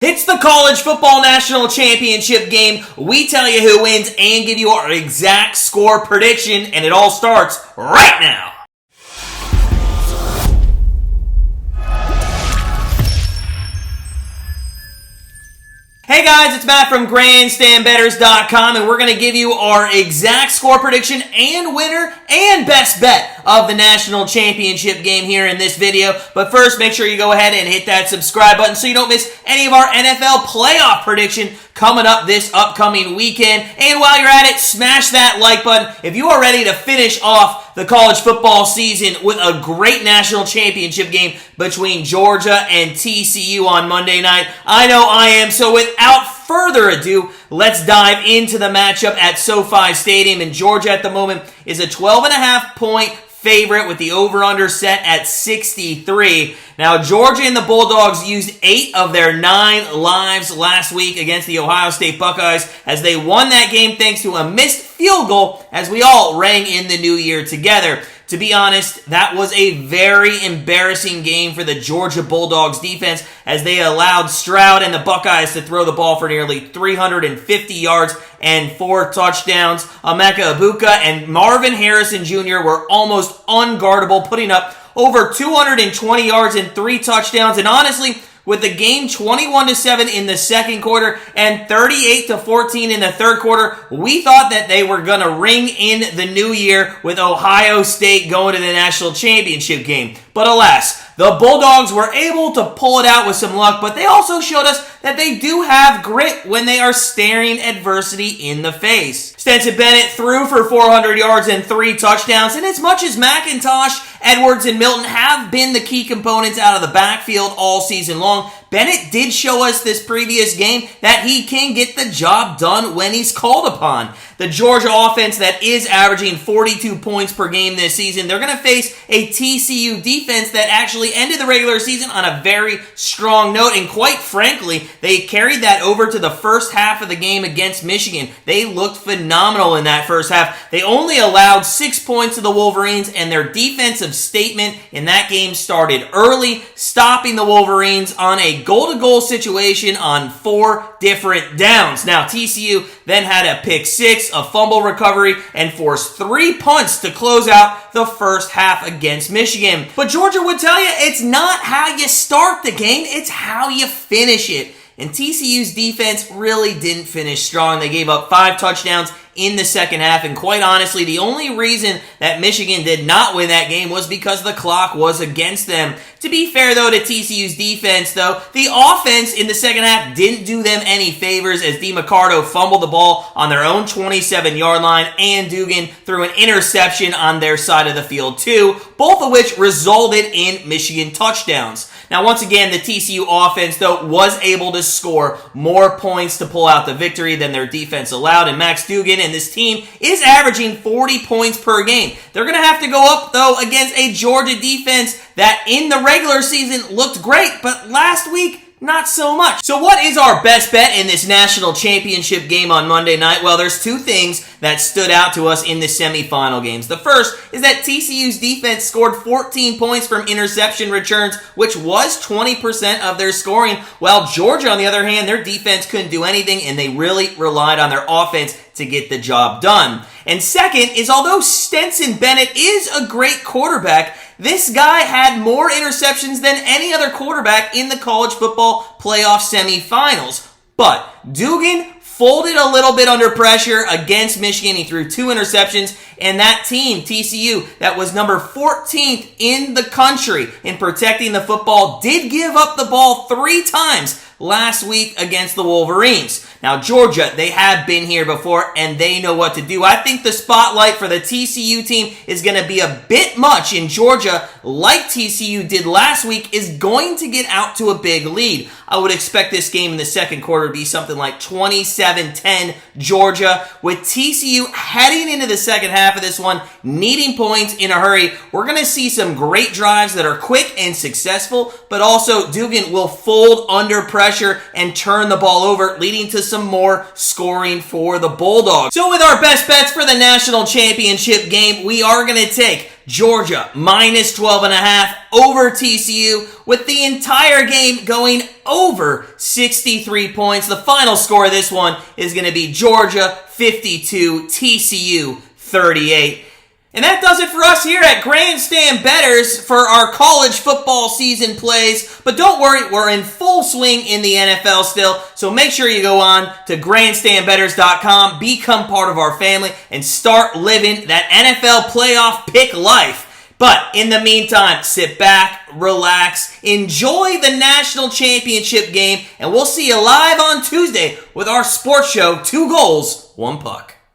It's the College Football National Championship game. We tell you who wins and give you our exact score prediction, and it all starts right now. Hey guys, it's Matt from GrandstandBettors.com, and we're going to give you our exact score prediction and winner and best bet of the national championship game here in this video. But first, make sure you go ahead and hit that subscribe button so you don't miss any of our NFL playoff prediction coming up this upcoming weekend. And while you're at it, smash that like button if you are ready to finish off the college football season with a great national championship game between Georgia and TCU on Monday night. I know I am. So without further ado, let's dive into the matchup at SoFi Stadium. And Georgia at the moment is a 12.5 point favorite with the over-under set at 63. Now, Georgia and the Bulldogs used 8 of their 9 lives last week against the Ohio State Buckeyes as they won that game thanks to a missed field goal as we all rang in the new year together. To be honest, that was a very embarrassing game for the Georgia Bulldogs defense as they allowed Stroud and the Buckeyes to throw the ball for nearly 350 yards and 4 touchdowns. Emeka Egbuka and Marvin Harrison Jr. were almost unguardable, putting up over 220 yards and 3 touchdowns. And honestly, with the game 21-7 in the second quarter and 38-14 in the third quarter, we thought that they were going to ring in the new year with Ohio State going to the national championship game. But alas, the Bulldogs were able to pull it out with some luck, but they also showed us that they do have grit when they are staring adversity in the face. Stenson Bennett threw for 400 yards and 3 touchdowns, and as much as McIntosh, Edwards, and Milton have been the key components out of the backfield all season long, Bennett did show us this previous game that he can get the job done when he's called upon. The Georgia offense that is averaging 42 points per game this season, they're going to face a TCU defense that actually ended the regular season on a very strong note, and quite frankly, they carried that over to the first half of the game against Michigan. They looked phenomenal in that first half. They only allowed 6 points to the Wolverines, and their defensive statement in that game started early, stopping the Wolverines on a goal-to-goal situation on 4 different downs. Now, TCU then had a pick 6, a fumble recovery, and forced 3 punts to close out the first half against Michigan. But Georgia would tell you it's not how you start the game, it's how you finish it. And TCU's defense really didn't finish strong. They gave up 5 touchdowns in the second half, and quite honestly, the only reason that Michigan did not win that game was because the clock was against them. To be fair, though, to TCU's defense, though, the offense in the second half didn't do them any favors as DeMarcado fumbled the ball on their own 27-yard line, and Duggan threw an interception on their side of the field, too, both of which resulted in Michigan touchdowns. Now, once again, the TCU offense, though, was able to score more points to pull out the victory than their defense allowed, and Max Duggan and this team is averaging 40 points per game. They're going to have to go up, though, against a Georgia defense that in the regular season looked great, but last week, not so much. So what is our best bet in this national championship game on Monday night? Well, there's 2 things that stood out to us in the semifinal games. The first is that TCU's defense scored 14 points from interception returns, which was 20% of their scoring, while Georgia, on the other hand, their defense couldn't do anything, and they really relied on their offense to get the job done. And second is, although Stenson Bennett is a great quarterback, this guy had more interceptions than any other quarterback in the college football playoff semifinals. But Duggan folded a little bit under pressure against Michigan. He threw 2 interceptions, and that team, TCU, that was number 14th in the country in protecting the football, did give up the ball 3 times last week against the Wolverines. Now, Georgia, they have been here before, and they know what to do. I think the spotlight for the TCU team is going to be a bit much, and Georgia, like TCU did last week, is going to get out to a big lead. I would expect this game in the second quarter to be something like 27-10 Georgia, with TCU heading into the second half of this one, needing points in a hurry. We're going to see some great drives that are quick and successful, but also Duggan will fold under pressure pressure and turn the ball over, leading to some more scoring for the Bulldogs. So with our best bets for the national championship game, we are going to take Georgia minus 12.5 over TCU, with the entire game going over 63 points. The final score of this one is going to be Georgia 52, TCU 38. And that does it for us here at Grandstand Bettors for our college football season plays. But don't worry, we're in full swing in the NFL still. So make sure you go on to grandstandbettors.com, become part of our family, and start living that NFL playoff pick life. But in the meantime, sit back, relax, enjoy the national championship game, and we'll see you live on Tuesday with our sports show, 2 Goals, 1 Puck.